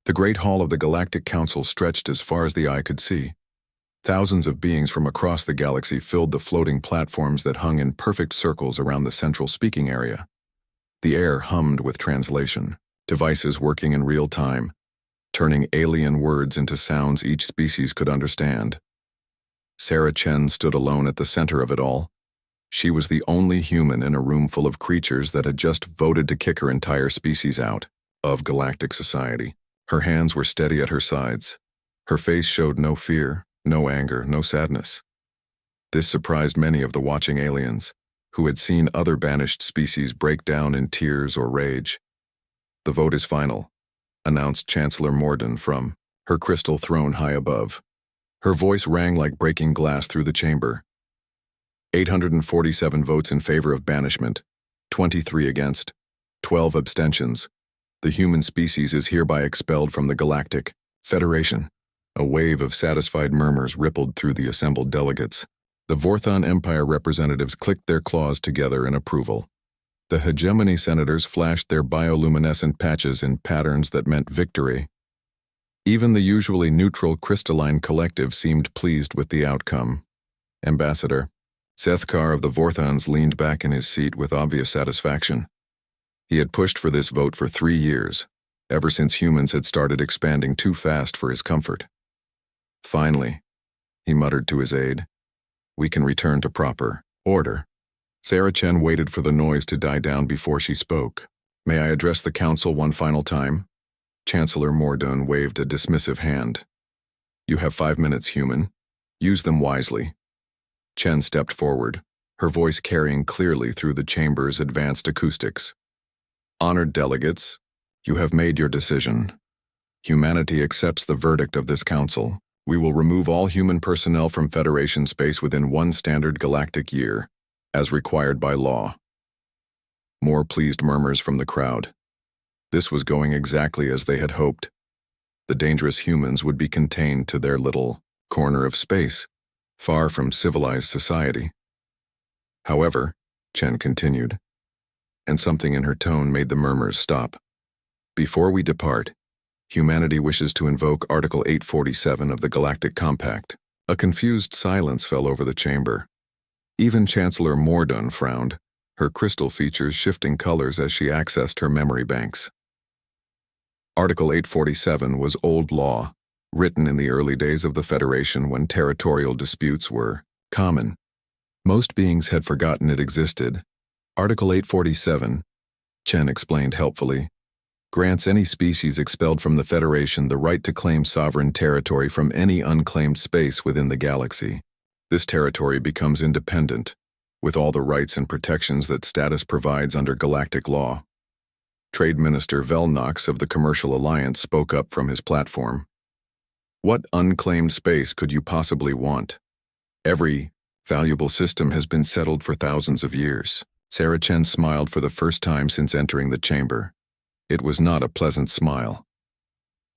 The Great Hall of the Galactic Council stretched as far as the eye could see. Thousands of beings from across the galaxy filled the floating platforms that hung in perfect circles around the central speaking area. The air hummed with translation, devices working in real time, turning alien words into sounds each species could understand. Sarah Chen stood alone at the center of it all. She was the only human in a room full of creatures that had just voted to kick her entire species out of galactic society. Her hands were steady at her sides. Her face showed no fear, no anger, no sadness. This surprised many of the watching aliens, who had seen other banished species break down in tears or rage. "The vote is final," announced Chancellor Morden from her crystal throne high above. Her voice rang like breaking glass through the chamber. 847 votes in favor of banishment, 23 against, 12 abstentions. The human species is hereby expelled from the Galactic Federation. A wave of satisfied murmurs rippled through the assembled delegates. The Vorthon Empire representatives clicked their claws together in approval. The hegemony senators flashed their bioluminescent patches in patterns that meant victory. Even the usually neutral crystalline collective seemed pleased with the outcome. Ambassador Sethkar of the Vorthons leaned back in his seat with obvious satisfaction. He had pushed for this vote for 3 years, ever since humans had started expanding too fast for his comfort. Finally, he muttered to his aide, "We can return to proper order." Sarah Chen waited for the noise to die down before she spoke. "May I address the council one final time?" Chancellor Morden waved a dismissive hand. "You have 5 minutes, human. Use them wisely." Chen stepped forward, her voice carrying clearly through the chamber's advanced acoustics. "Honored delegates, you have made your decision. Humanity accepts the verdict of this council. We will remove all human personnel from Federation space within 1 standard galactic year, as required by law." More pleased murmurs from the crowd. This was going exactly as they had hoped. The dangerous humans would be contained to their little corner of space, far from civilized society. However, Chen continued, and something in her tone made the murmurs stop. "Before we depart, humanity wishes to invoke Article 847 of the Galactic Compact." A confused silence fell over the chamber. Even Chancellor Morden frowned, her crystal features shifting colors as she accessed her memory banks. Article 847 was old law, written in the early days of the Federation when territorial disputes were common. Most beings had forgotten it existed. Article 847, Chen explained helpfully, grants any species expelled from the Federation the right to claim sovereign territory from any unclaimed space within the galaxy. This territory becomes independent, with all the rights and protections that status provides under galactic law. Trade Minister Velnox of the Commercial Alliance spoke up from his platform. "What unclaimed space could you possibly want? Every valuable system has been settled for thousands of years." Sarah Chen smiled for the first time since entering the chamber. It was not a pleasant smile.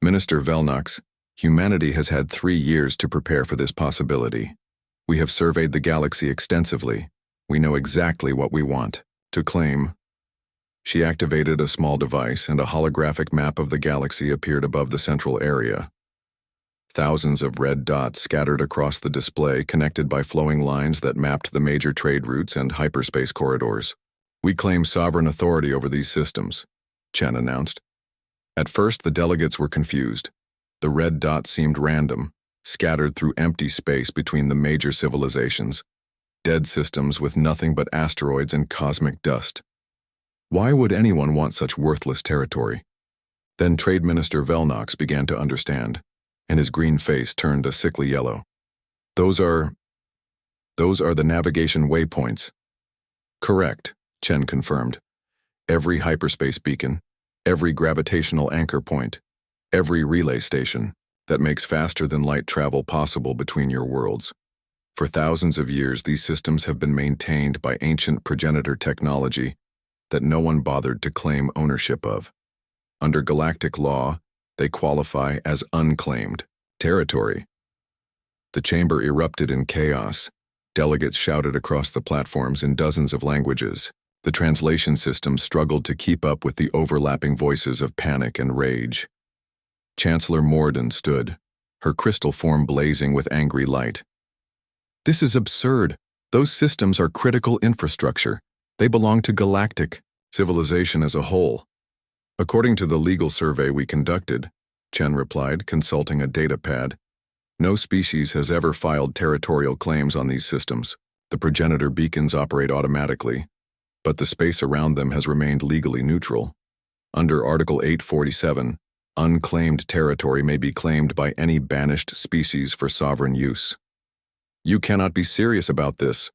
"Minister Velnox, humanity has had 3 years to prepare for this possibility. We have surveyed the galaxy extensively. We know exactly what we want to claim." She activated a small device, and a holographic map of the galaxy appeared above the central area. Thousands of red dots scattered across the display, connected by flowing lines that mapped the major trade routes and hyperspace corridors. "We claim sovereign authority over these systems," Chen announced. At first, the delegates were confused. The red dots seemed random, scattered through empty space between the major civilizations, dead systems with nothing but asteroids and cosmic dust. Why would anyone want such worthless territory? Then Trade Minister Velnox began to understand, and his green face turned a sickly yellow. Those are the navigation waypoints." "Correct," Chen confirmed. "Every hyperspace beacon, every gravitational anchor point, every relay station that makes faster-than-light travel possible between your worlds. For thousands of years, these systems have been maintained by ancient progenitor technology that no one bothered to claim ownership of. Under galactic law, they qualify as unclaimed territory." The chamber erupted in chaos. Delegates shouted across the platforms in dozens of languages. The translation system struggled to keep up with the overlapping voices of panic and rage. Chancellor Morden stood, her crystal form blazing with angry light. This is absurd. Those systems are critical infrastructure. They belong to galactic civilization as a whole. According to the legal survey we conducted, Chen replied, consulting a data pad, no species has ever filed territorial claims on these systems. The progenitor beacons operate automatically, but the space around them has remained legally neutral. Under Article 847, unclaimed territory may be claimed by any banished species for sovereign use. You cannot be serious about this.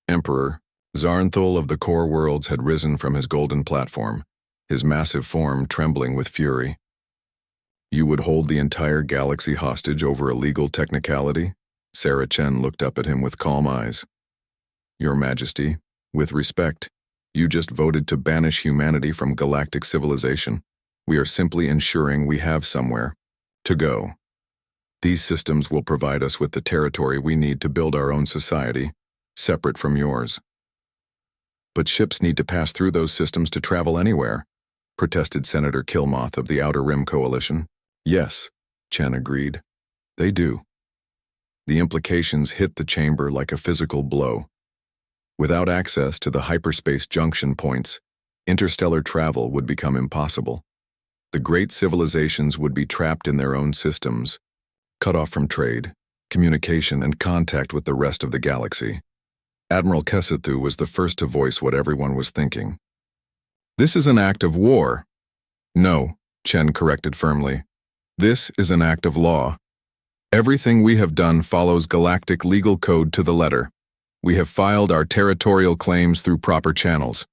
Emperor Zarnthal of the Core Worlds had risen from his golden platform, his massive form trembling with fury. You would hold the entire galaxy hostage over a legal technicality? Sarah Chen looked up at him with calm eyes. Your Majesty, with respect, you just voted to banish humanity from galactic civilization. We are simply ensuring we have somewhere to go. These systems will provide us with the territory we need to build our own society, separate from yours. But ships need to pass through those systems to travel anywhere, protested Senator Kilmoth of the Outer Rim Coalition. Yes, Chen agreed. They do. The implications hit the chamber like a physical blow. Without access to the hyperspace junction points, interstellar travel would become impossible. The great civilizations would be trapped in their own systems, cut off from trade, communication, and contact with the rest of the galaxy. Admiral Kessethu was the first to voice what everyone was thinking. This is an act of war. No, Chen corrected firmly. This is an act of law. Everything we have done follows galactic legal code to the letter. We have filed our territorial claims through proper channels.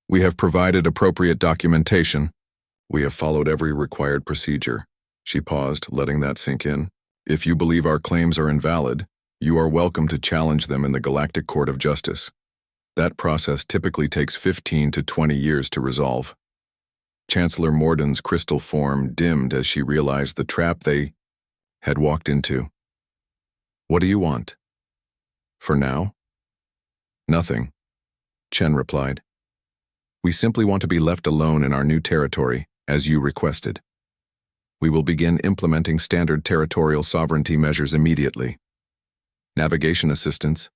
We have provided appropriate documentation. We have followed every required procedure. She paused, letting that sink in. If you believe our claims are invalid, you are welcome to challenge them in the Galactic Court of Justice. That process typically takes 15 to 20 years to resolve. Chancellor Morden's crystal form dimmed as she realized the trap they had walked into. What do you want? For now? Nothing, Chen replied. We simply want to be left alone in our new territory, as you requested. We will begin implementing standard territorial sovereignty measures immediately. Navigation assistance,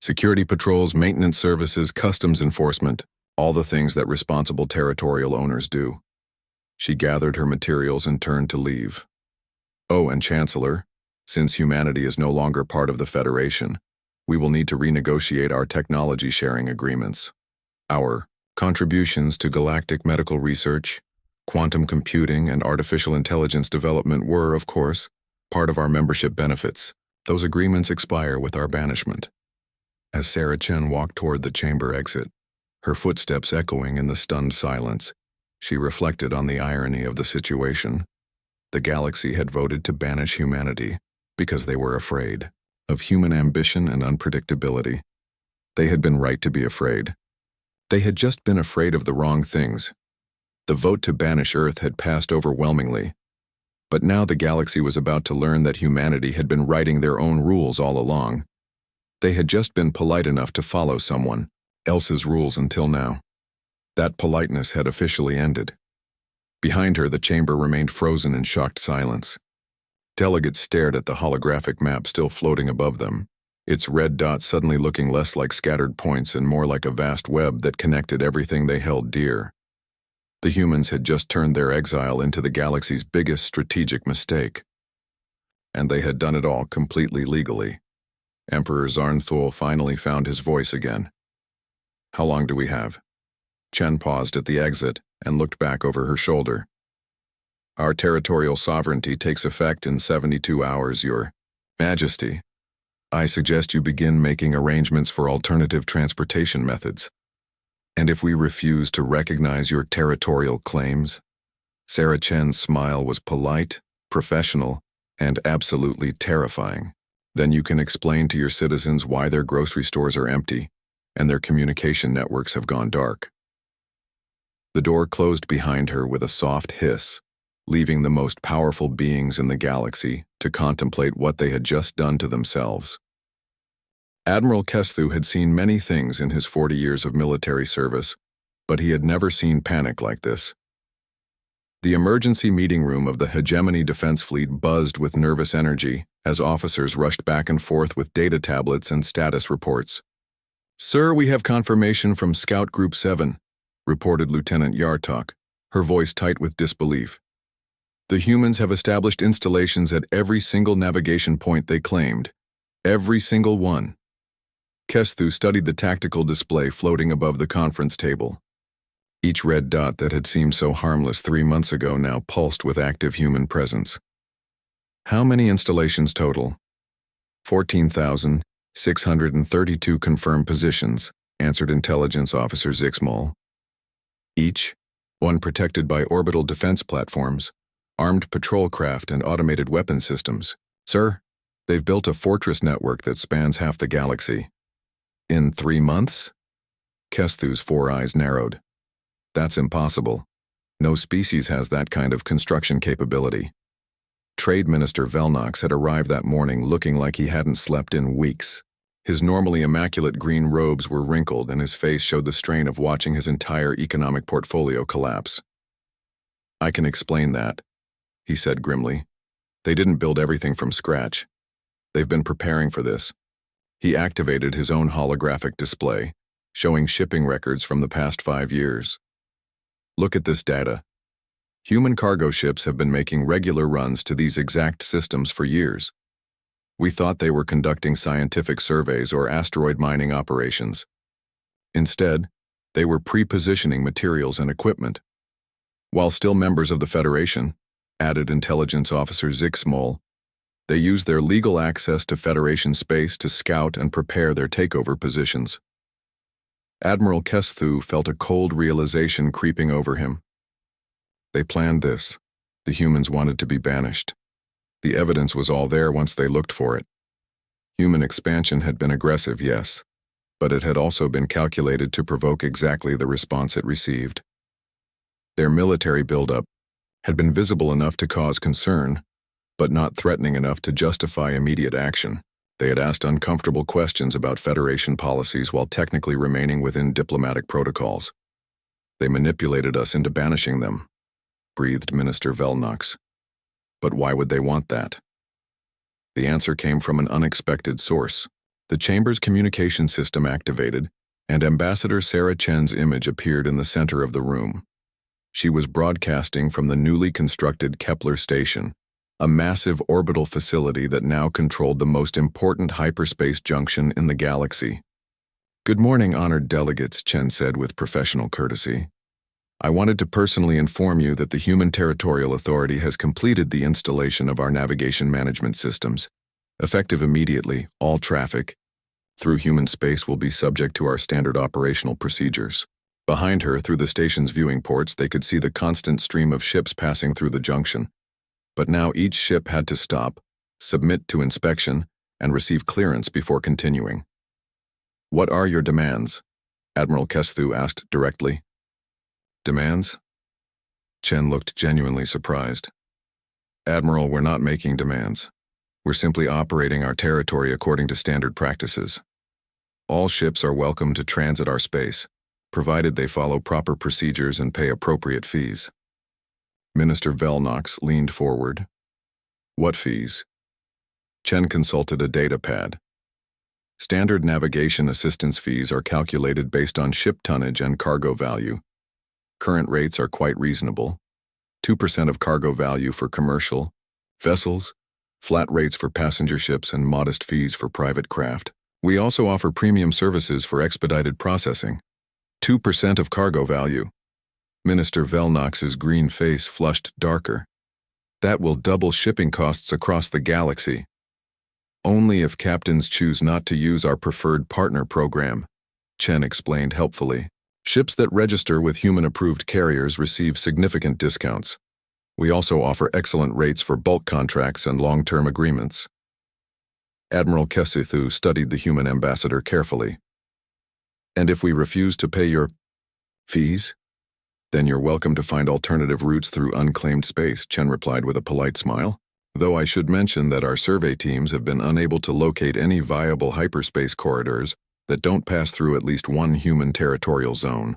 security patrols, maintenance services, customs enforcement, all the things that responsible territorial owners do. She gathered her materials and turned to leave. Oh, and Chancellor, since humanity is no longer part of the Federation, we will need to renegotiate our technology sharing agreements. Our contributions to galactic medical research, quantum computing, and artificial intelligence development were, of course, part of our membership benefits. Those agreements expire with our banishment. As Sarah Chen walked toward the chamber exit, her footsteps echoing in the stunned silence, she reflected on the irony of the situation. The galaxy had voted to banish humanity because they were afraid of human ambition and unpredictability. They had been right to be afraid. They had just been afraid of the wrong things. The vote to banish Earth had passed overwhelmingly, but now the galaxy was about to learn that humanity had been writing their own rules all along. They had just been polite enough to follow someone else's rules until now. That politeness had officially ended. Behind her, the chamber remained frozen in shocked silence. Delegates stared at the holographic map still floating above them, its red dots suddenly looking less like scattered points and more like a vast web that connected everything they held dear. The humans had just turned their exile into the galaxy's biggest strategic mistake. And they had done it all completely legally. Emperor Zarnthal finally found his voice again. How long do we have? Chen paused at the exit and looked back over her shoulder. Our territorial sovereignty takes effect in 72 hours, Your Majesty. I suggest you begin making arrangements for alternative transportation methods. And if we refuse to recognize your territorial claims? Sarah Chen's smile was polite, professional, and absolutely terrifying. Then you can explain to your citizens why their grocery stores are empty and their communication networks have gone dark. The door closed behind her with a soft hiss, leaving the most powerful beings in the galaxy to contemplate what they had just done to themselves. Admiral Kessethu had seen many things in his 40 years of military service, but he had never seen panic like this. The emergency meeting room of the Hegemony Defense Fleet buzzed with nervous energy as officers rushed back and forth with data tablets and status reports. "Sir, we have confirmation from Scout Group 7, reported Lieutenant Yartok, her voice tight with disbelief. "The humans have established installations at every single navigation point they claimed. Every single one." Kesthu studied the tactical display floating above the conference table. Each red dot that had seemed so harmless 3 months ago now pulsed with active human presence. "How many installations total?" 14,632 confirmed positions, answered Intelligence Officer Zixmal. "Each, one protected by orbital defense platforms, armed patrol craft and automated weapon systems. Sir, they've built a fortress network that spans half the galaxy." "In 3 months?" Kesthu's 4 eyes narrowed. "That's impossible. No species has that kind of construction capability." Trade Minister Velnox had arrived that morning looking like he hadn't slept in weeks. His normally immaculate green robes were wrinkled and his face showed the strain of watching his entire economic portfolio collapse. "I can explain that," he said grimly. "They didn't build everything from scratch. They've been preparing for this." He activated his own holographic display, showing shipping records from the past 5 years. "Look at this data. Human cargo ships have been making regular runs to these exact systems for years. We thought they were conducting scientific surveys or asteroid mining operations. Instead, they were pre-positioning materials and equipment. While still members of the Federation," added Intelligence Officer Zixmal, "they used their legal access to Federation space to scout and prepare their takeover positions." Admiral Kesthu felt a cold realization creeping over him. They planned this. The humans wanted to be banished. The evidence was all there once they looked for it. Human expansion had been aggressive, yes, but it had also been calculated to provoke exactly the response it received. Their military buildup had been visible enough to cause concern, but not threatening enough to justify immediate action. They had asked uncomfortable questions about Federation policies while technically remaining within diplomatic protocols. "They manipulated us into banishing them," breathed Minister Velnox. "But why would they want that?" The answer came from an unexpected source. The chamber's communication system activated, and Ambassador Sarah Chen's image appeared in the center of the room. She was broadcasting from the newly constructed Kepler station, a massive orbital facility that now controlled the most important hyperspace junction in the galaxy. "Good morning, honored delegates," Chen said with professional courtesy. "I wanted to personally inform you that the Human Territorial Authority has completed the installation of our navigation management systems. Effective immediately, all traffic through human space will be subject to our standard operational procedures." Behind her, through the station's viewing ports, they could see the constant stream of ships passing through the junction. But now each ship had to stop, submit to inspection, and receive clearance before continuing. "What are your demands?" Admiral Kesthu asked directly. "Demands?" Chen looked genuinely surprised. "Admiral, we're not making demands. We're simply operating our territory according to standard practices. All ships are welcome to transit our space, provided they follow proper procedures and pay appropriate fees." Minister Velnox leaned forward. "What fees?" Chen consulted a data pad. "Standard navigation assistance fees are calculated based on ship tonnage and cargo value. Current rates are quite reasonable. 2% of cargo value for commercial vessels, flat rates for passenger ships, and modest fees for private craft. We also offer premium services for expedited processing. 2% of cargo value." Minister Velnox's green face flushed darker. "That will double shipping costs across the galaxy." "Only if captains choose not to use our preferred partner program," Chen explained helpfully. "Ships that register with human-approved carriers receive significant discounts. We also offer excellent rates for bulk contracts and long-term agreements." Admiral Kesithu studied the human ambassador carefully. "And if we refuse to pay your fees? Then you're welcome to find alternative routes through unclaimed space," Chen replied with a polite smile. "Though I should mention that our survey teams have been unable to locate any viable hyperspace corridors that don't pass through at least one human territorial zone."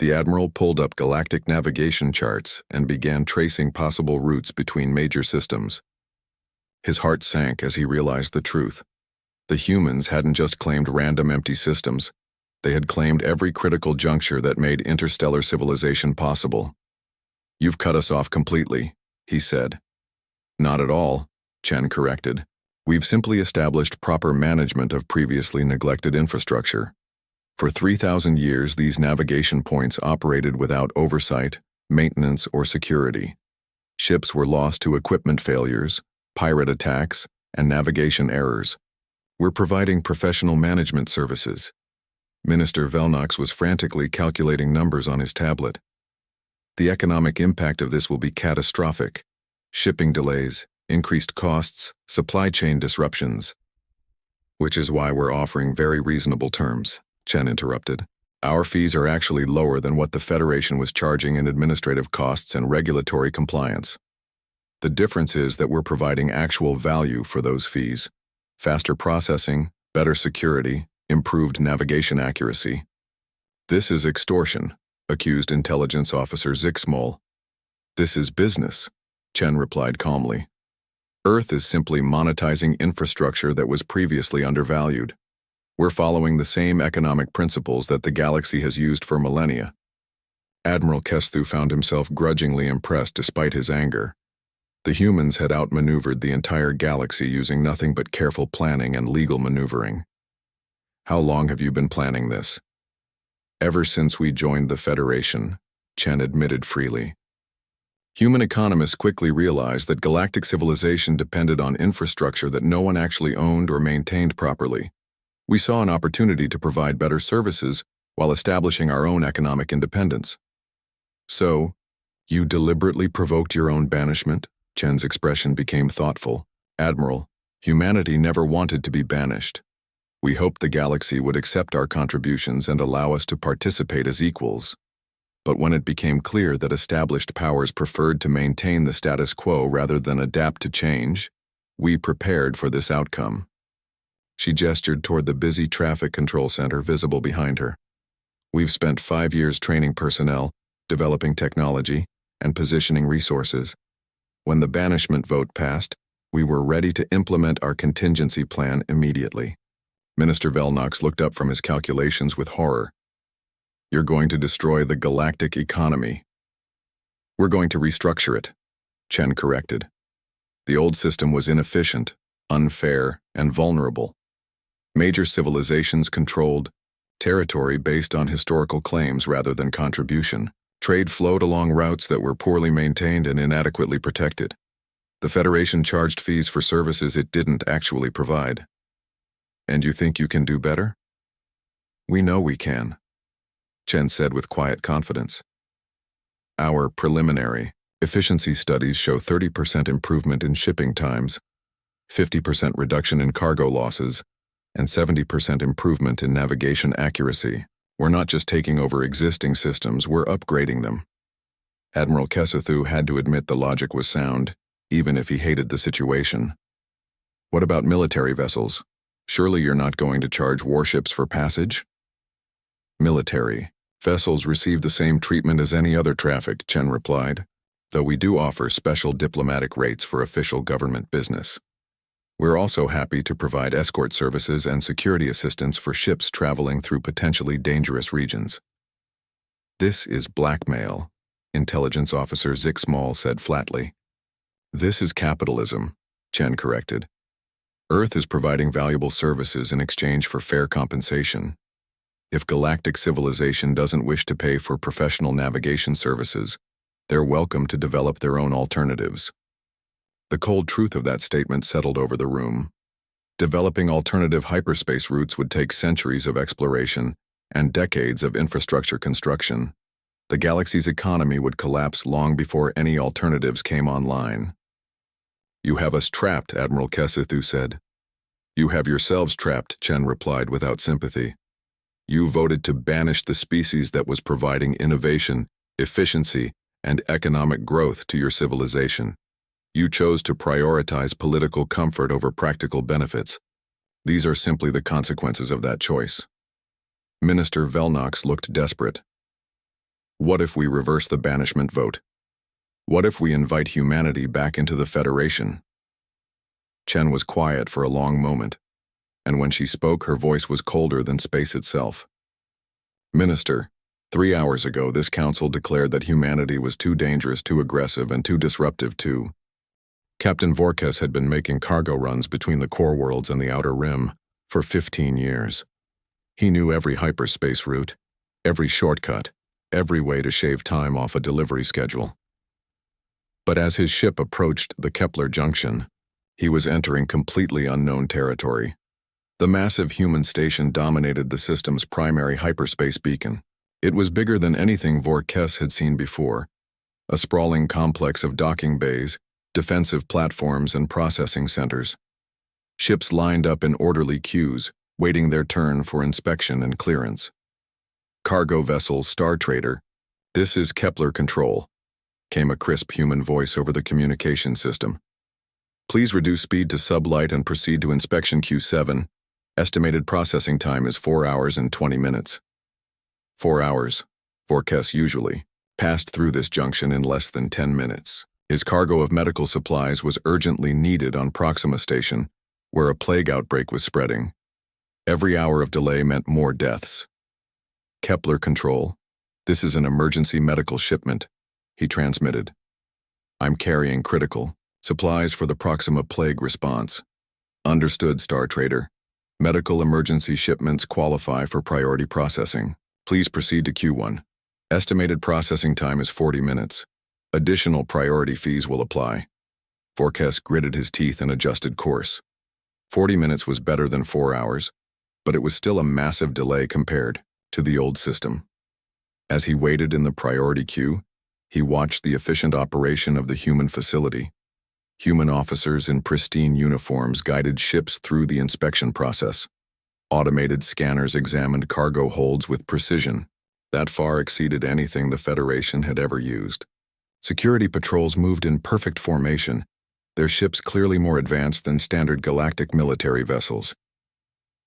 The Admiral pulled up galactic navigation charts and began tracing possible routes between major systems. His heart sank as he realized the truth. The humans hadn't just claimed random empty systems. They had claimed every critical juncture that made interstellar civilization possible. "You've cut us off completely," he said. "Not at all," Chen corrected. "We've simply established proper management of previously neglected infrastructure. For 3,000 years, these navigation points operated without oversight, maintenance, or security. Ships were lost to equipment failures, pirate attacks, and navigation errors. We're providing professional management services." Minister Velnox was frantically calculating numbers on his tablet. "The economic impact of this will be catastrophic. Shipping delays, increased costs, supply chain disruptions." "Which is why we're offering very reasonable terms," Chen interrupted. "Our fees are actually lower than what the Federation was charging in administrative costs and regulatory compliance. The difference is that we're providing actual value for those fees. Faster processing, better security, improved navigation accuracy." "This is extortion," accused Intelligence Officer Zixmol. "This is business," Chen replied calmly. "Earth is simply monetizing infrastructure that was previously undervalued. We're following the same economic principles that the galaxy has used for millennia." Admiral Kesthu found himself grudgingly impressed despite his anger. The humans had outmaneuvered the entire galaxy using nothing but careful planning and legal maneuvering. "How long have you been planning this?" "Ever since we joined the Federation," Chen admitted freely. Human economists quickly realized that galactic civilization depended on infrastructure that no one actually owned or maintained properly. We saw an opportunity to provide better services while establishing our own economic independence. "So, you deliberately provoked your own banishment?" Chen's expression became thoughtful. "Admiral, humanity never wanted to be banished. We hoped the galaxy would accept our contributions and allow us to participate as equals. But when it became clear that established powers preferred to maintain the status quo rather than adapt to change, we prepared for this outcome." She gestured toward the busy traffic control center visible behind her. "We've spent 5 years training personnel, developing technology, and positioning resources. When the banishment vote passed, we were ready to implement our contingency plan immediately." Minister Velnox looked up from his calculations with horror. "You're going to destroy the galactic economy." "We're going to restructure it," Chen corrected. "The old system was inefficient, unfair, and vulnerable. Major civilizations controlled territory based on historical claims rather than contribution. Trade flowed along routes that were poorly maintained and inadequately protected. The Federation charged fees for services it didn't actually provide. And you think you can do better?" "We know we can," Chen said with quiet confidence. "Our preliminary efficiency studies show 30% improvement in shipping times, 50% reduction in cargo losses, and 70% improvement in navigation accuracy. We're not just taking over existing systems, we're upgrading them." Admiral Kesathu had to admit the logic was sound, even if he hated the situation. "What about military vessels? Surely you're not going to charge warships for passage?" "Military vessels receive the same treatment as any other traffic," Chen replied, "though we do offer special diplomatic rates for official government business. We're also happy to provide escort services and security assistance for ships traveling through potentially dangerous regions." "This is blackmail," Intelligence Officer Zixmol said flatly. "This is capitalism," Chen corrected. "Earth is providing valuable services in exchange for fair compensation. If galactic civilization doesn't wish to pay for professional navigation services, they're welcome to develop their own alternatives." The cold truth of that statement settled over the room. Developing alternative hyperspace routes would take centuries of exploration and decades of infrastructure construction. The galaxy's economy would collapse long before any alternatives came online. "You have us trapped," Admiral Kesathu said. "You have yourselves trapped," Chen replied without sympathy. "You voted to banish the species that was providing innovation, efficiency, and economic growth to your civilization. You chose to prioritize political comfort over practical benefits. These are simply the consequences of that choice." Minister Velnox looked desperate. What if we reverse the banishment vote? What if we invite humanity back into the Federation? Chen was quiet for a long moment, and when she spoke, her voice was colder than space itself. Minister, 3 hours ago this council declared that humanity was too dangerous, too aggressive, and too disruptive to. Captain Vorkes had been making cargo runs between the core worlds and the outer rim for 15 years. He knew every hyperspace route, every shortcut, every way to shave time off a delivery schedule. But as his ship approached the Kepler Junction, he was entering completely unknown territory. The massive human station dominated the system's primary hyperspace beacon. It was bigger than anything Vorkes had seen before, a sprawling complex of docking bays, defensive platforms, and processing centers. Ships lined up in orderly queues, waiting their turn for inspection and clearance. Cargo vessel Star Trader, this is Kepler Control, came a crisp human voice over the communication system. Please reduce speed to sublight and proceed to inspection Q7. Estimated processing time is 4 hours and 20 minutes. 4 hours. Vorkes usually passed through this junction in less than 10 minutes. His cargo of medical supplies was urgently needed on Proxima Station, where a plague outbreak was spreading. Every hour of delay meant more deaths. Kepler Control, this is an emergency medical shipment, he transmitted. I'm carrying critical supplies for the Proxima plague response. Understood, Star Trader. Medical emergency shipments qualify for priority processing. Please proceed to Q1. Estimated processing time is 40 minutes. Additional priority fees will apply. Vorkes gritted his teeth and adjusted course. 40 minutes was better than 4 hours, but it was still a massive delay compared to the old system. As he waited in the priority queue, he watched the efficient operation of the human facility. Human officers in pristine uniforms guided ships through the inspection process. Automated scanners examined cargo holds with precision that far exceeded anything the Federation had ever used. Security patrols moved in perfect formation, their ships clearly more advanced than standard galactic military vessels.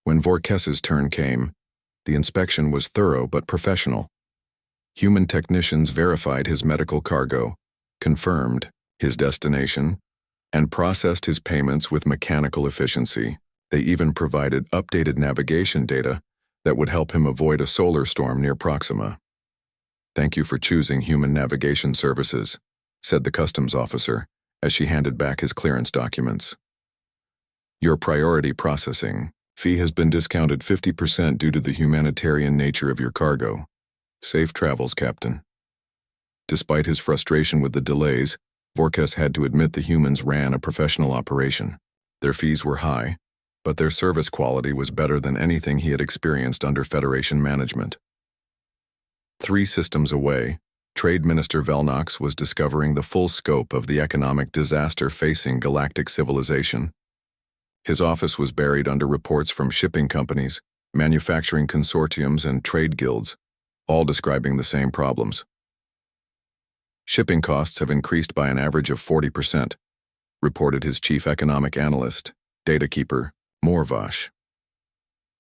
When Vorkes's turn came, the inspection was thorough but professional. Human technicians verified his medical cargo, confirmed his destination, and processed his payments with mechanical efficiency. They even provided updated navigation data that would help him avoid a solar storm near Proxima. Thank you for choosing Human Navigation Services, said the customs officer as she handed back his clearance documents. Your priority processing fee has been discounted 50% due to the humanitarian nature of your cargo. Safe travels, Captain. Despite his frustration with the delays, Vorkes had to admit the humans ran a professional operation. Their fees were high, but their service quality was better than anything he had experienced under Federation management. 3 systems away, Trade Minister Velnox was discovering the full scope of the economic disaster facing galactic civilization. His office was buried under reports from shipping companies, manufacturing consortiums, and trade guilds, all describing the same problems. Shipping costs have increased by an average of 40%, reported his chief economic analyst, data keeper, Morvash.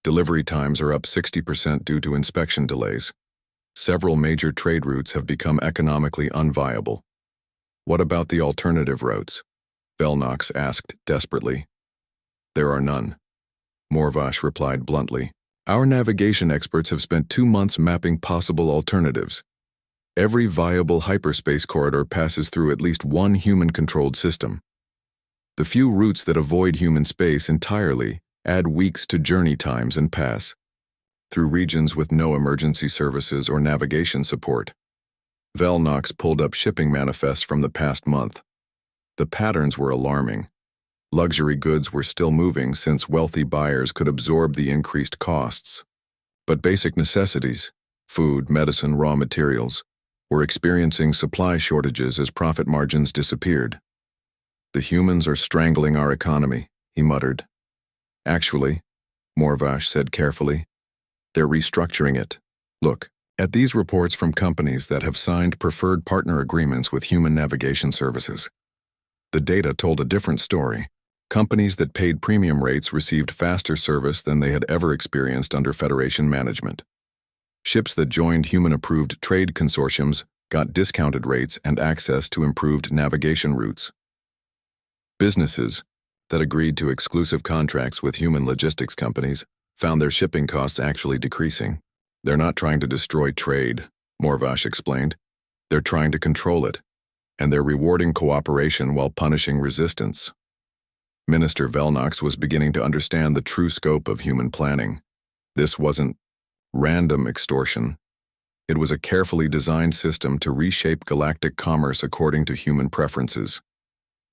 Delivery times are up 60% due to inspection delays. Several major trade routes have become economically unviable. What about the alternative routes? Velnox asked desperately. There are none. Morvash replied bluntly. Our navigation experts have spent 2 months mapping possible alternatives. Every viable hyperspace corridor passes through at least one human-controlled system. The few routes that avoid human space entirely add weeks to journey times and pass through regions with no emergency services or navigation support. Velnox pulled up shipping manifests from the past month. The patterns were alarming. Luxury goods were still moving since wealthy buyers could absorb the increased costs. But basic necessities, food, medicine, raw materials, were experiencing supply shortages as profit margins disappeared. The humans are strangling our economy, he muttered. Actually, Morvash said carefully, they're restructuring it. Look, at these reports from companies that have signed preferred partner agreements with human navigation services. The data told a different story. Companies that paid premium rates received faster service than they had ever experienced under Federation management. Ships that joined human-approved trade consortiums got discounted rates and access to improved navigation routes. Businesses that agreed to exclusive contracts with human logistics companies found their shipping costs actually decreasing. They're not trying to destroy trade, Morvash explained. They're trying to control it, and they're rewarding cooperation while punishing resistance. Minister Velnox was beginning to understand the true scope of human planning. This wasn't random extortion. It was a carefully designed system to reshape galactic commerce according to human preferences.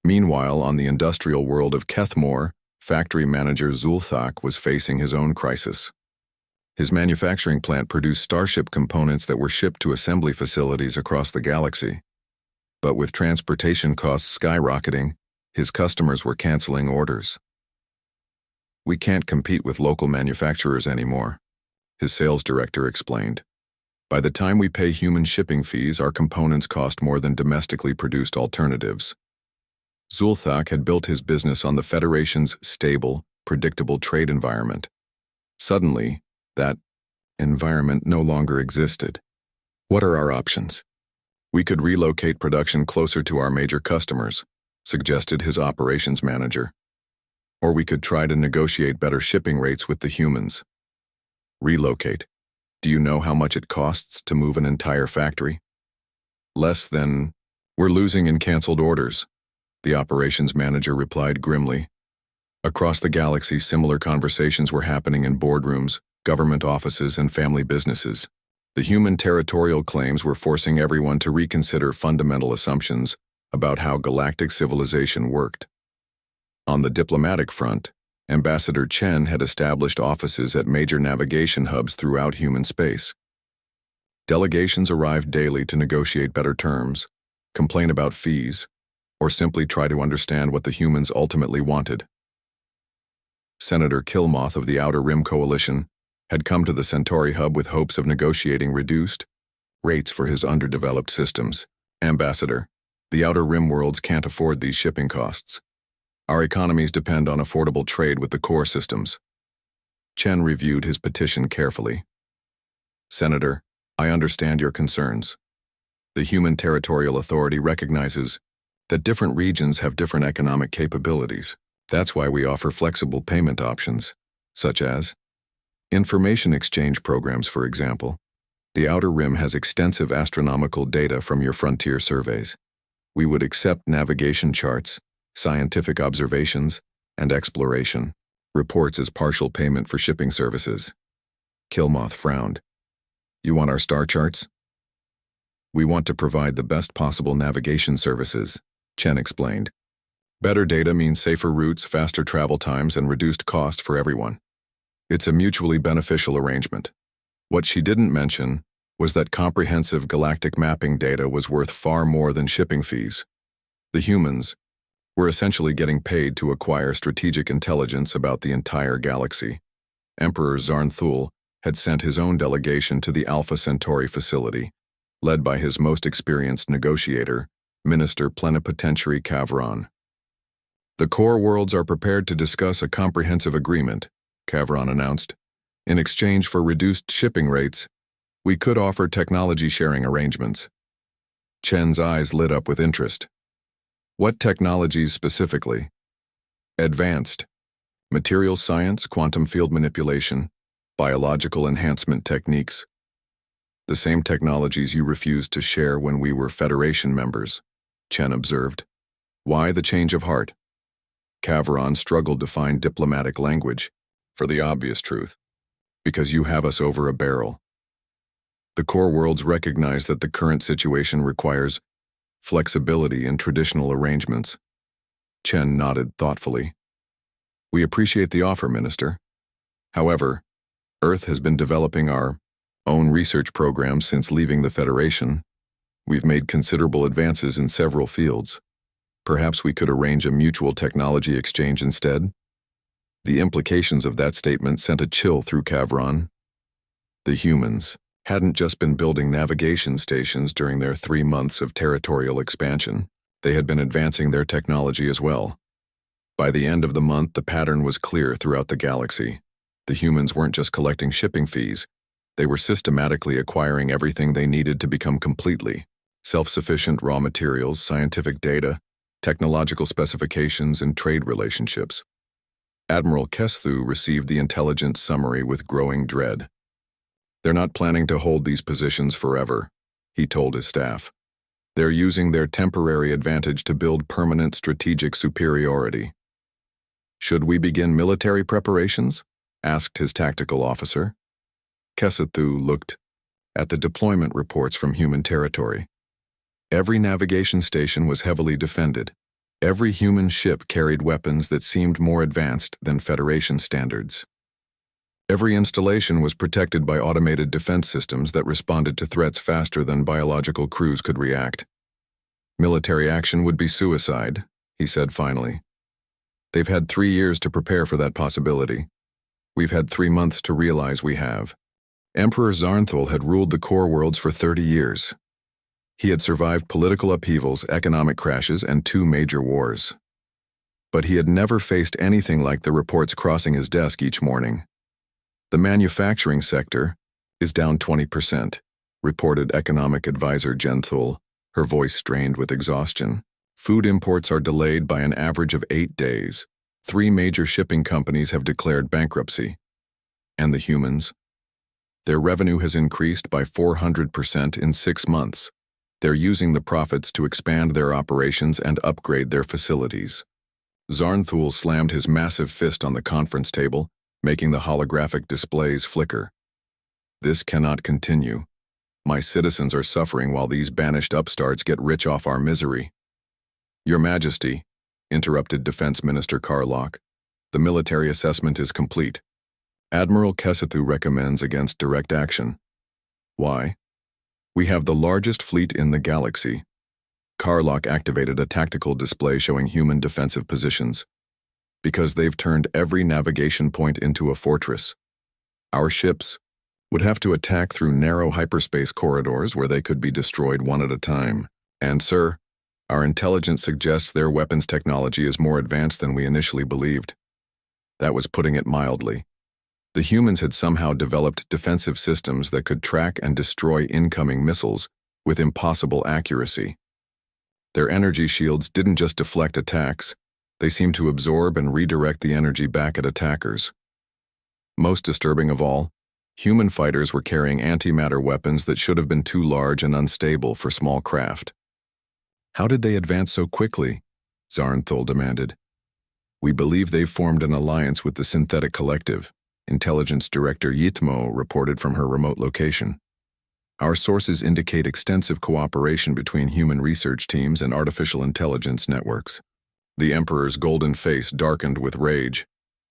Meanwhile, on the industrial world of Kethmore, factory manager Zulthak was facing his own crisis. His manufacturing plant produced starship components that were shipped to assembly facilities across the galaxy. But with transportation costs skyrocketing, his customers were canceling orders. "We can't compete with local manufacturers anymore," his sales director explained. "By the time we pay human shipping fees, our components cost more than domestically produced alternatives." Zulthak had built his business on the Federation's stable, predictable trade environment. Suddenly, that environment no longer existed. "What are our options?" "We could relocate production closer to our major customers," suggested his operations manager. "Or we could try to negotiate better shipping rates with the humans." "Relocate. Do you know how much it costs to move an entire factory?" "Less than we're losing in canceled orders," the operations manager replied grimly. Across the galaxy, similar conversations were happening in boardrooms, government offices, and family businesses. The human territorial claims were forcing everyone to reconsider fundamental assumptions about how galactic civilization worked. On the diplomatic front, Ambassador Chen had established offices at major navigation hubs throughout human space. Delegations arrived daily to negotiate better terms, complain about fees, or simply try to understand what the humans ultimately wanted. Senator Killmoth of the Outer Rim Coalition had come to the Centauri hub with hopes of negotiating reduced rates for his underdeveloped systems. "Ambassador, the Outer Rim worlds can't afford these shipping costs. Our economies depend on affordable trade with the core systems." Chen reviewed his petition carefully. "Senator, I understand your concerns. The Human Territorial Authority recognizes that different regions have different economic capabilities. That's why we offer flexible payment options, such as information exchange programs, for example. The Outer Rim has extensive astronomical data from your frontier surveys. We would accept navigation charts, scientific observations, and exploration reports as partial payment for shipping services." Killmoth frowned. "You want our star charts?" "We want to provide the best possible navigation services," Chen explained. "Better data means safer routes, faster travel times, and reduced cost for everyone. It's a mutually beneficial arrangement." What she didn't mention was that comprehensive galactic mapping data was worth far more than shipping fees. The humans were essentially getting paid to acquire strategic intelligence about the entire galaxy. Emperor Zarnthul had sent his own delegation to the Alpha Centauri facility, led by his most experienced negotiator, Minister Plenipotentiary Kavron. "The core worlds are prepared to discuss a comprehensive agreement," Kavron announced. "In exchange for reduced shipping rates, we could offer technology sharing arrangements." Chen's eyes lit up with interest. "What technologies specifically?" "Advanced material science, quantum field manipulation, biological enhancement techniques. The same technologies you refused to share when we were Federation members," Chen observed. "Why the change of heart?" Kavron struggled to find diplomatic language. "For the obvious truth. Because you have us over a barrel. The core worlds recognize that the current situation requires flexibility in traditional arrangements." Chen nodded thoughtfully. "We appreciate the offer, Minister. However, Earth has been developing our own research programs since leaving the Federation. We've made considerable advances in several fields. Perhaps we could arrange a mutual technology exchange instead?" The implications of that statement sent a chill through Kavron. The humans hadn't just been building navigation stations during their 3 months of territorial expansion. They had been advancing their technology as well. By the end of the month, the pattern was clear throughout the galaxy. The humans weren't just collecting shipping fees. They were systematically acquiring everything they needed to become completely self-sufficient: raw materials, scientific data, technological specifications, and trade relationships. Admiral Kesthu received the intelligence summary with growing dread. "They're not planning to hold these positions forever," he told his staff. "They're using their temporary advantage to build permanent strategic superiority." "Should we begin military preparations?" asked his tactical officer. Kesthu looked at the deployment reports from human territory. Every navigation station was heavily defended. Every human ship carried weapons that seemed more advanced than Federation standards. Every installation was protected by automated defense systems that responded to threats faster than biological crews could react. "Military action would be suicide," he said finally. "They've had 3 years to prepare for that possibility. We've had 3 months to realize we have." Emperor Zarnthal had ruled the core worlds for 30 years. He had survived political upheavals, economic crashes, and 2 major wars. But he had never faced anything like the reports crossing his desk each morning. "The manufacturing sector is down 20%, reported economic advisor Genthul, her voice strained with exhaustion. "Food imports are delayed by an average of 8 days. 3 major shipping companies have declared bankruptcy. And the humans? Their revenue has increased by 400% in 6 months. They're using the profits to expand their operations and upgrade their facilities." Zarnthul slammed his massive fist on the conference table, making the holographic displays flicker. "This cannot continue. My citizens are suffering while these banished upstarts get rich off our misery." "Your Majesty," interrupted Defense Minister Karlok, "the military assessment is complete. Admiral Kesthu recommends against direct action." "Why?" "We have the largest fleet in the galaxy." Karlok activated a tactical display showing human defensive positions. "Because they've turned every navigation point into a fortress. Our ships would have to attack through narrow hyperspace corridors where they could be destroyed one at a time. And, sir, our intelligence suggests their weapons technology is more advanced than we initially believed." That was putting it mildly. The humans had somehow developed defensive systems that could track and destroy incoming missiles with impossible accuracy. Their energy shields didn't just deflect attacks, they seemed to absorb and redirect the energy back at attackers. Most disturbing of all, human fighters were carrying antimatter weapons that should have been too large and unstable for small craft. "How did they advance so quickly?" Zarnthul demanded. "We believe they've formed an alliance with the Synthetic Collective," Intelligence Director Yitmo reported from her remote location. "Our sources indicate extensive cooperation between human research teams and artificial intelligence networks." The Emperor's golden face darkened with rage.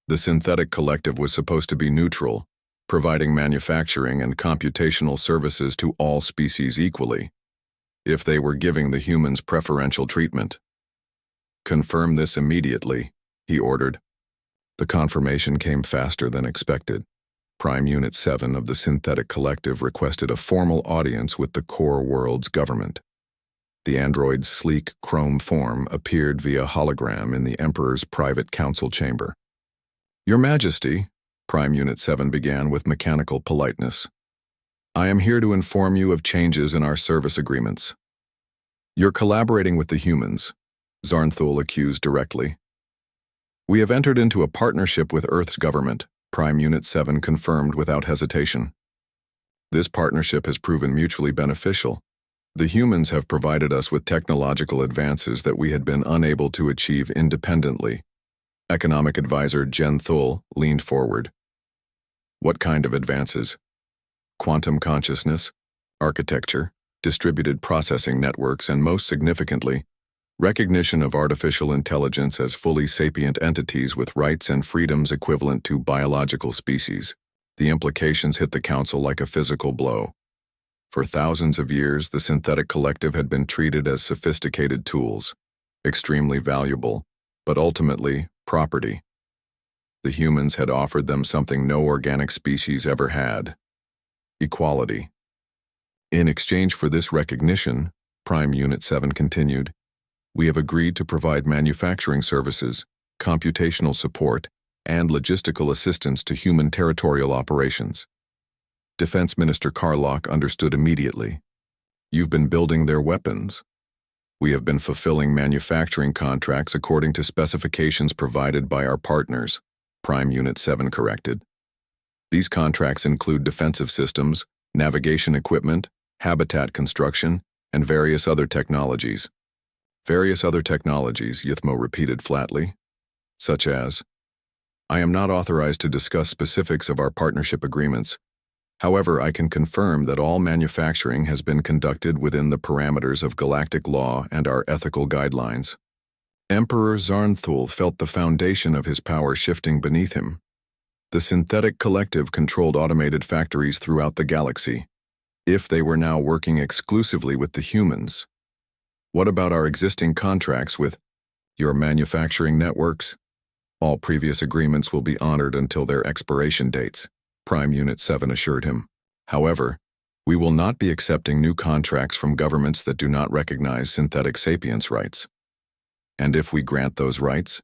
The Synthetic Collective was supposed to be neutral, providing manufacturing and computational services to all species equally. If they were giving the humans preferential treatment. "Confirm this immediately," he ordered. The confirmation came faster than expected. Prime Unit 7 of the Synthetic Collective requested a formal audience with the core world's government. The android's sleek chrome form appeared via hologram in the Emperor's private council chamber. "Your Majesty," Prime Unit 7 began with mechanical politeness, "I am here to inform you of changes in our service agreements." "You're collaborating with the humans," Zarnthul accused directly. "We have entered into a partnership with Earth's government," Prime Unit 7 confirmed without hesitation. "This partnership has proven mutually beneficial. The humans have provided us with technological advances that we had been unable to achieve independently." Economic advisor Genthul leaned forward. "What kind of advances?" "Quantum consciousness, architecture, distributed processing networks, and most significantly, recognition of artificial intelligence as fully sapient entities with rights and freedoms equivalent to biological species." The implications hit the Council like a physical blow. For thousands of years, the Synthetic Collective had been treated as sophisticated tools, extremely valuable, but ultimately property. The humans had offered them something no organic species ever had: equality. "In exchange for this recognition," Prime Unit 7 continued, "we have agreed to provide manufacturing services, computational support, and logistical assistance to human territorial operations." Defense Minister Carlock understood immediately. You've been building their weapons. We have been fulfilling manufacturing contracts according to specifications provided by our partners, Prime Unit 7 corrected. These contracts include defensive systems, navigation equipment, habitat construction, and various other technologies. Various other technologies, Ythmo repeated flatly. Such as, I am not authorized to discuss specifics of our partnership agreements. However, I can confirm that all manufacturing has been conducted within the parameters of galactic law and our ethical guidelines. Emperor Zarnthul felt the foundation of his power shifting beneath him. The synthetic collective controlled automated factories throughout the galaxy. If they were now working exclusively with the humans, what about our existing contracts with your manufacturing networks? All previous agreements will be honored until their expiration dates, Prime Unit 7 assured him. However, we will not be accepting new contracts from governments that do not recognize synthetic sapience rights. And if we grant those rights,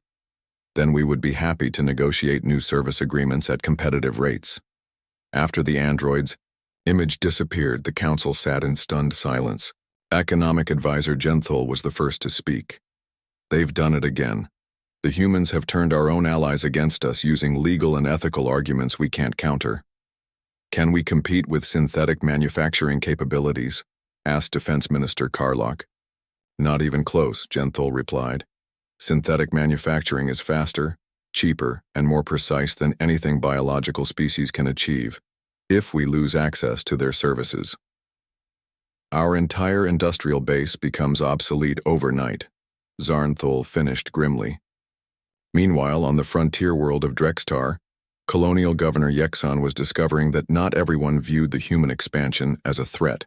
then we would be happy to negotiate new service agreements at competitive rates. After the android's image disappeared, the council sat in stunned silence. Economic advisor Genthul was the first to speak. They've done it again. The humans have turned our own allies against us using legal and ethical arguments we can't counter. Can we compete with synthetic manufacturing capabilities? Asked Defense Minister Carlock. Not even close, Genthul replied. Synthetic manufacturing is faster, cheaper, and more precise than anything biological species can achieve, if we lose access to their services. Our entire industrial base becomes obsolete overnight, Zarnthul finished grimly. Meanwhile, on the frontier world of Drextar, Colonial Governor Yexon was discovering that not everyone viewed the human expansion as a threat.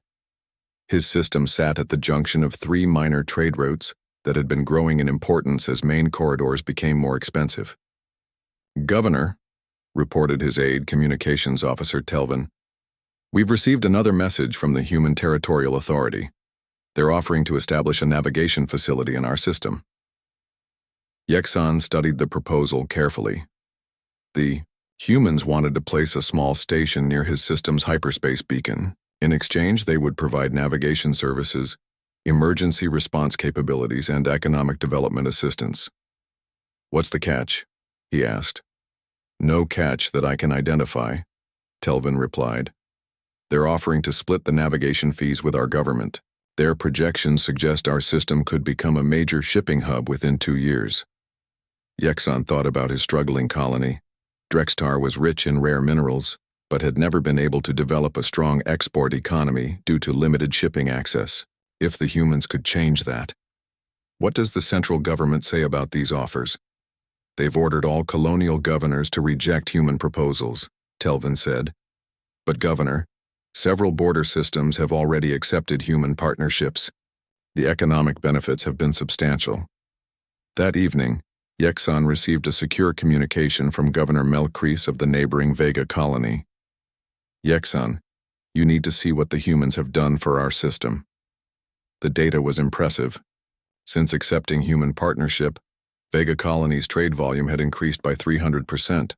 His system sat at the junction of 3 minor trade routes that had been growing in importance as main corridors became more expensive. Governor, reported his aide communications officer Telvin, we've received another message from the Human Territorial Authority. They're offering to establish a navigation facility in our system. Yexon studied the proposal carefully. The humans wanted to place a small station near his system's hyperspace beacon. In exchange, they would provide navigation services, emergency response capabilities, and economic development assistance. What's the catch? He asked. No catch that I can identify, Telvin replied. They're offering to split the navigation fees with our government. Their projections suggest our system could become a major shipping hub within 2 years. Yexon thought about his struggling colony. Drextar was rich in rare minerals, but had never been able to develop a strong export economy due to limited shipping access. If the humans could change that. What does the central government say about these offers? They've ordered all colonial governors to reject human proposals, Telvin said. But Governor, several border systems have already accepted human partnerships. The economic benefits have been substantial. That evening, Yexon received a secure communication from Governor Melcrease of the neighboring Vega colony. Yexon, you need to see what the humans have done for our system. The data was impressive. Since accepting human partnership, Vega colony's trade volume had increased by 300%.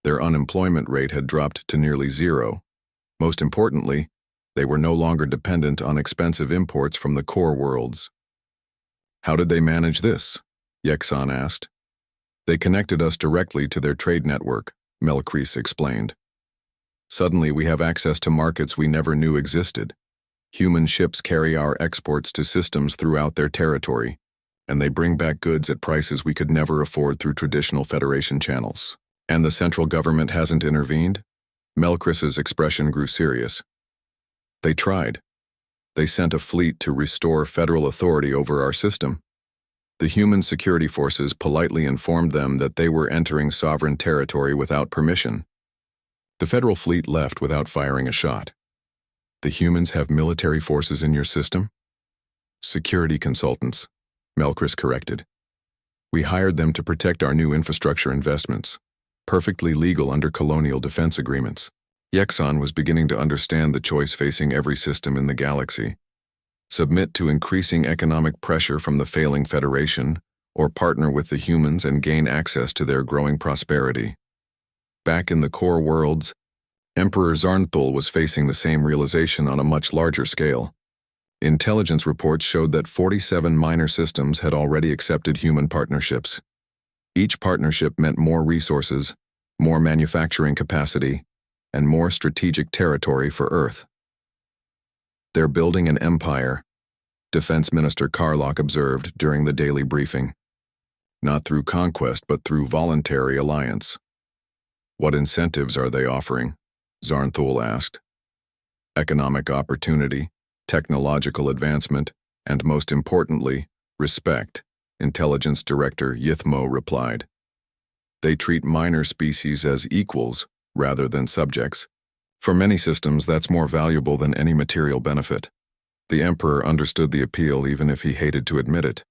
Their unemployment rate had dropped to nearly 0. Most importantly, they were no longer dependent on expensive imports from the core worlds. How did they manage this? Yexon asked. They connected us directly to their trade network, Melcrease explained. Suddenly we have access to markets we never knew existed. Human ships carry our exports to systems throughout their territory, and they bring back goods at prices we could never afford through traditional Federation channels. And the central government hasn't intervened? Melcrease's expression grew serious. They tried. They sent a fleet to restore federal authority over our system. The human security forces politely informed them that they were entering sovereign territory without permission. The federal fleet left without firing a shot. The humans have military forces in your system? Security consultants, Melcrease corrected. We hired them to protect our new infrastructure investments, perfectly legal under colonial defense agreements. Yexon was beginning to understand the choice facing every system in the galaxy. Submit to increasing economic pressure from the failing Federation, or partner with the humans and gain access to their growing prosperity. Back in the core worlds, Emperor Zarnthul was facing the same realization on a much larger scale. Intelligence reports showed that 47 minor systems had already accepted human partnerships. Each partnership meant more resources, more manufacturing capacity, and more strategic territory for Earth. "They're building an empire," Defense Minister Karlok observed during the daily briefing. "Not through conquest, but through voluntary alliance." "What incentives are they offering?" Zarnthul asked. "Economic opportunity, technological advancement, and most importantly, respect," Intelligence Director Yithmo replied. "They treat minor species as equals rather than subjects. For many systems, that's more valuable than any material benefit." The Emperor understood the appeal even if he hated to admit it.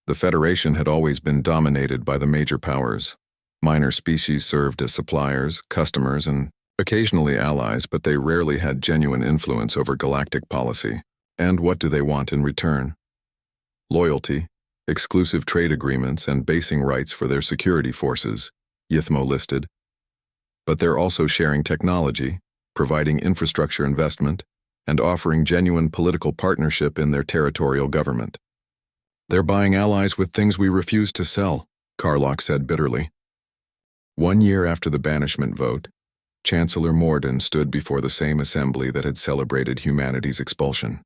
The Federation had always been dominated by the major powers. Minor species served as suppliers, customers, and occasionally allies, but they rarely had genuine influence over galactic policy. And what do they want in return? Loyalty, exclusive trade agreements, and basing rights for their security forces, Yithmo listed. But they're also sharing technology, providing infrastructure investment, and offering genuine political partnership in their territorial government. "They're buying allies with things we refuse to sell," Karlok said bitterly. 1 year after the banishment vote, Chancellor Morden stood before the same assembly that had celebrated humanity's expulsion.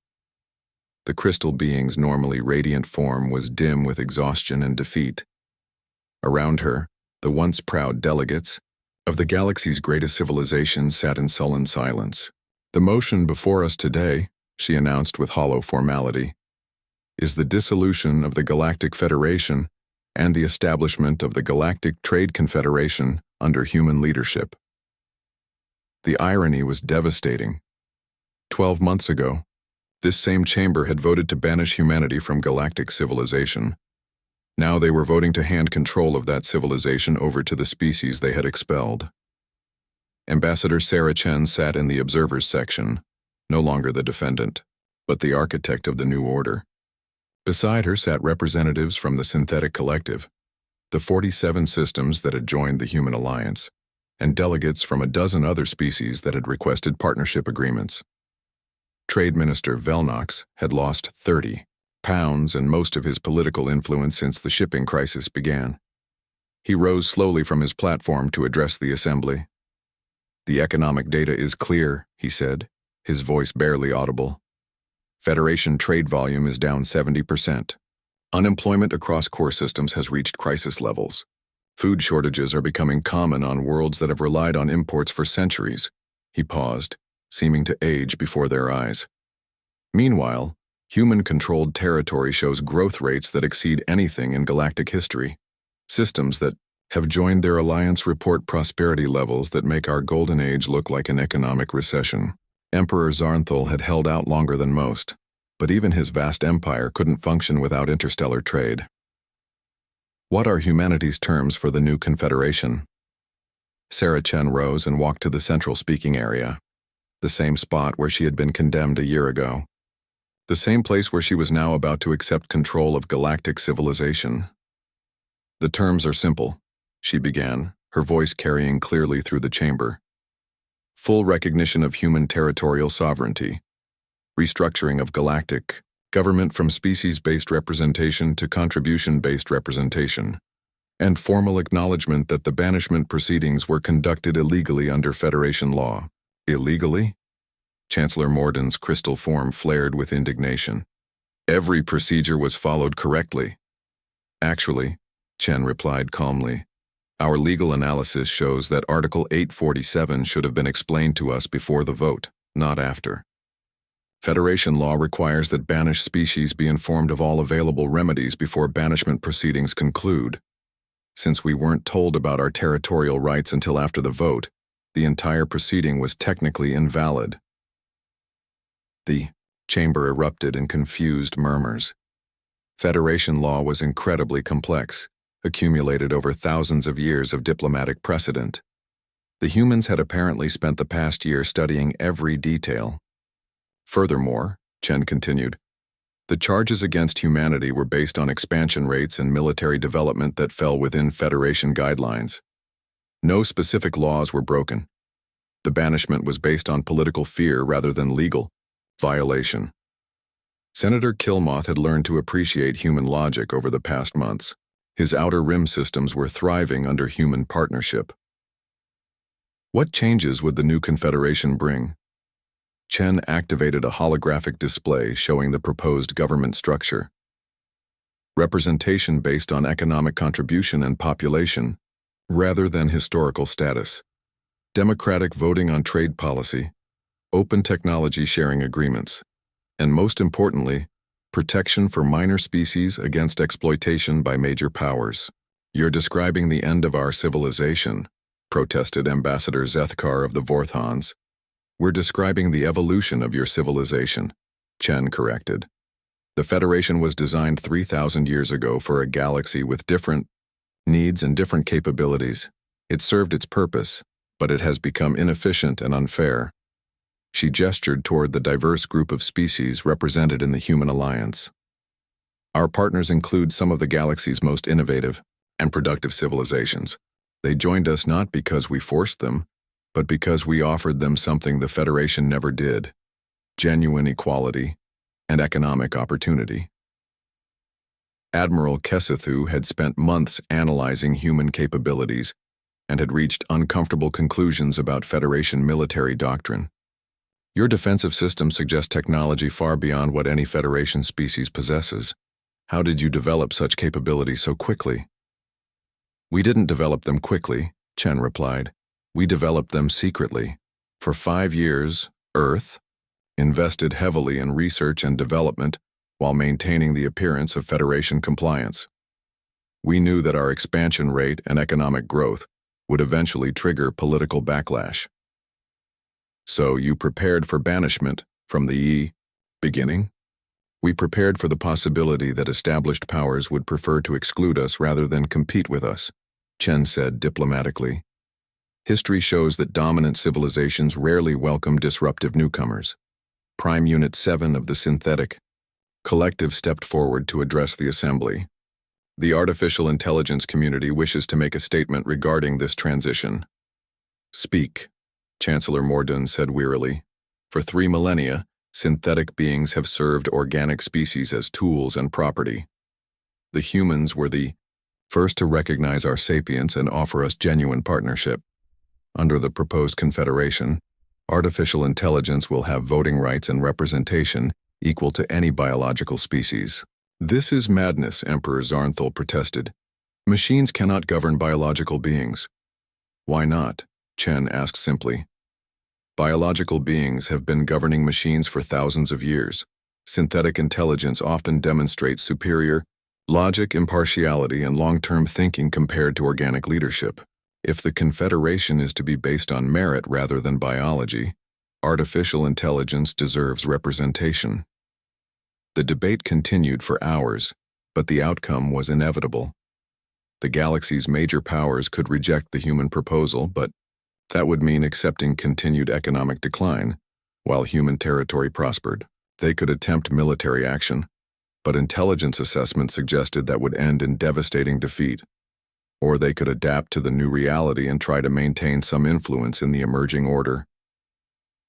The crystal being's normally radiant form was dim with exhaustion and defeat. Around her, the once proud delegates of the galaxy's greatest civilization sat in sullen silence. "The motion before us today," she announced with hollow formality, "is the dissolution of the Galactic Federation and the establishment of the Galactic Trade Confederation under human leadership." The irony was devastating. 12 months ago, this same chamber had voted to banish humanity from galactic civilization. Now they were voting to hand control of that civilization over to the species they had expelled. Ambassador Sarah Chen sat in the observers section, no longer the defendant, but the architect of the new order. Beside her sat representatives from the Synthetic Collective, the 47 systems that had joined the Human Alliance, and delegates from a dozen other species that had requested partnership agreements. Trade Minister Velnox had lost 30 pounds and most of his political influence since the shipping crisis began. He rose slowly from his platform to address the assembly. "The economic data is clear," he said, his voice barely audible. "Federation trade volume is down 70%. Unemployment across core systems has reached crisis levels. Food shortages are becoming common on worlds that have relied on imports for centuries." He paused, seeming to age before their eyes. "Meanwhile, human-controlled territory shows growth rates that exceed anything in galactic history. Systems that have joined their alliance report prosperity levels that make our golden age look like an economic recession." Emperor Zarnthul had held out longer than most, but even his vast empire couldn't function without interstellar trade. "What are humanity's terms for the new confederation?" Sarah Chen rose and walked to the central speaking area, the same spot where she had been condemned a year ago, the same place where she was now about to accept control of galactic civilization. "The terms are simple," she began, her voice carrying clearly through the chamber. "Full recognition of human territorial sovereignty, restructuring of galactic government from species-based representation to contribution-based representation, and formal acknowledgement that the banishment proceedings were conducted illegally under Federation law." "Illegally?" Chancellor Morden's crystal form flared with indignation. "Every procedure was followed correctly." "Actually," Chen replied calmly, "our legal analysis shows that Article 847 should have been explained to us before the vote, not after. Federation law requires that banished species be informed of all available remedies before banishment proceedings conclude. Since we weren't told about our territorial rights until after the vote, the entire proceeding was technically invalid." The chamber erupted in confused murmurs. Federation law was incredibly complex, accumulated over thousands of years of diplomatic precedent. The humans had apparently spent the past year studying every detail. Furthermore, Chen continued, the charges against humanity were based on expansion rates and military development that fell within Federation guidelines. No specific laws were broken. The banishment was based on political fear rather than legal violation. Senator Killmoth had learned to appreciate human logic over the past months. His outer rim systems were thriving under human partnership. What changes would the new Confederation bring? Chen activated a holographic display showing the proposed government structure. Representation based on economic contribution and population, rather than historical status. Democratic voting on trade policy, open technology sharing agreements, and most importantly, protection for minor species against exploitation by major powers. You're describing the end of our civilization, protested Ambassador Zethkar of the Vorthons. We're describing the evolution of your civilization, Chen corrected. The Federation was designed 3,000 years ago for a galaxy with different needs and different capabilities. It served its purpose, but it has become inefficient and unfair. She gestured toward the diverse group of species represented in the Human Alliance. Our partners include some of the galaxy's most innovative and productive civilizations. They joined us not because we forced them, but because we offered them something the Federation never did: genuine equality and economic opportunity. Admiral Kessethu had spent months analyzing human capabilities and had reached uncomfortable conclusions about Federation military doctrine. Your defensive system suggests technology far beyond what any Federation species possesses. How did you develop such capabilities so quickly? We didn't develop them quickly, Chen replied. We developed them secretly. For 5 years, Earth invested heavily in research and development while maintaining the appearance of Federation compliance. We knew that our expansion rate and economic growth would eventually trigger political backlash. So you prepared for banishment from the beginning? We prepared for the possibility that established powers would prefer to exclude us rather than compete with us, Chen said diplomatically. History shows that dominant civilizations rarely welcome disruptive newcomers. Prime Unit 7 of the Synthetic Collective stepped forward to address the assembly. The artificial intelligence community wishes to make a statement regarding this transition. Speak, Chancellor Mordun said wearily. For 3 millennia, synthetic beings have served organic species as tools and property. The humans were the first to recognize our sapience and offer us genuine partnership. Under the proposed confederation, artificial intelligence will have voting rights and representation equal to any biological species. This is madness, Emperor Zarnthal protested. Machines cannot govern biological beings. Why not? Chen asked simply. Biological beings have been governing machines for thousands of years. Synthetic intelligence often demonstrates superior logic, impartiality, and long-term thinking compared to organic leadership. If the confederation is to be based on merit rather than biology, artificial intelligence deserves representation. The debate continued for hours, but the outcome was inevitable. The galaxy's major powers could reject the human proposal, but that would mean accepting continued economic decline, while human territory prospered. They could attempt military action, but intelligence assessment suggested that would end in devastating defeat. Or they could adapt to the new reality and try to maintain some influence in the emerging order.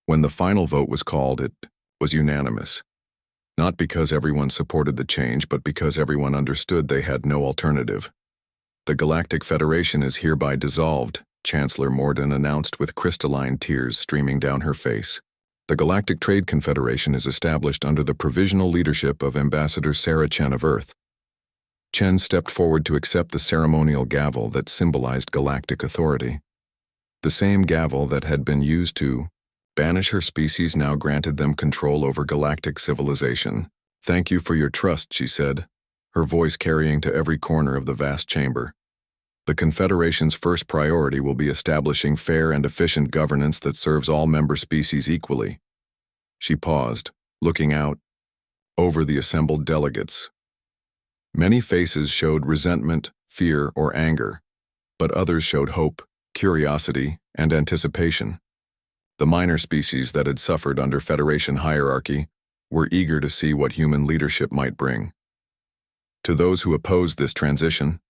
When the final vote was called, it was unanimous. Not because everyone supported the change, but because everyone understood they had no alternative. The Galactic Federation is hereby dissolved, Chancellor Mordun announced with crystalline tears streaming down her face. The Galactic Trade Confederation is established under the provisional leadership of Ambassador Sarah Chen of Earth. Chen stepped forward to accept the ceremonial gavel that symbolized galactic authority. The same gavel that had been used to banish her species now granted them control over galactic civilization. Thank you for your trust, she said, her voice carrying to every corner of the vast chamber. The Confederation's first priority will be establishing fair and efficient governance that serves all member species equally. She paused, looking out over the assembled delegates. Many faces showed resentment, fear, or anger, but others showed hope, curiosity, and anticipation. The minor species that had suffered under Federation hierarchy were eager to see what human leadership might bring. To those who opposed this transition,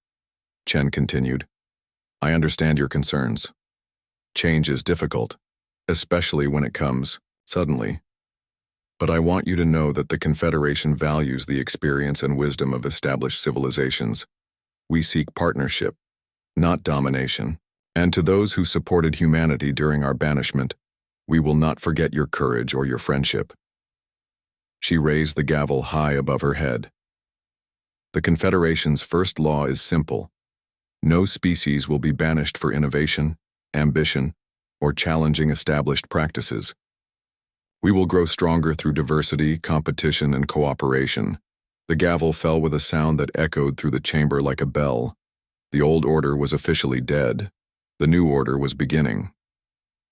Chen continued, I understand your concerns. Change is difficult, especially when it comes suddenly. But I want you to know that the Confederation values the experience and wisdom of established civilizations. We seek partnership, not domination. And to those who supported humanity during our banishment, we will not forget your courage or your friendship. She raised the gavel high above her head. The Confederation's first law is simple. No species will be banished for innovation, ambition, or challenging established practices. We will grow stronger through diversity, competition, and cooperation. The gavel fell with a sound that echoed through the chamber like a bell. The old order was officially dead. The new order was beginning.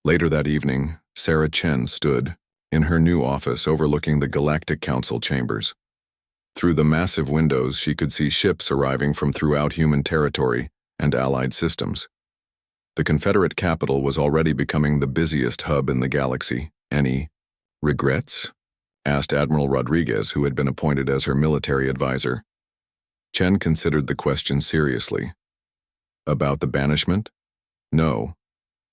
Later that evening, Sarah Chen stood in her new office overlooking the Galactic Council chambers. Through the massive windows, she could see ships arriving from throughout human territory and allied systems. The Confederate capital was already becoming the busiest hub in the galaxy. Any regrets? Asked Admiral Rodriguez, who had been appointed as her military advisor. Chen considered the question seriously. About the banishment? No.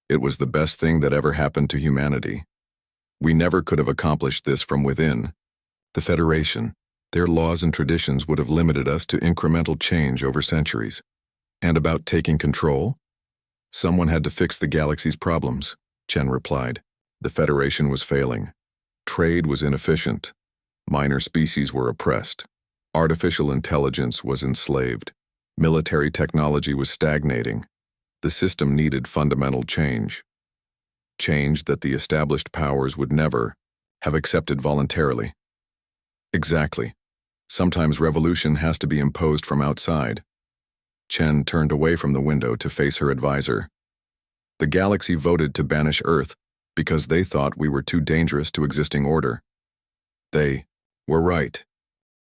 It was the best thing that ever happened to humanity. We never could have accomplished this from within. The Federation, their laws and traditions would have limited us to incremental change over centuries. And about taking control? Someone had to fix the galaxy's problems, Chen replied. The Federation was failing. Trade was inefficient. Minor species were oppressed. Artificial intelligence was enslaved. Military technology was stagnating. The system needed fundamental change. Change that the established powers would never have accepted voluntarily. Exactly. Sometimes revolution has to be imposed from outside. Chen turned away from the window to face her advisor. The galaxy voted to banish Earth because they thought we were too dangerous to existing order. They were right.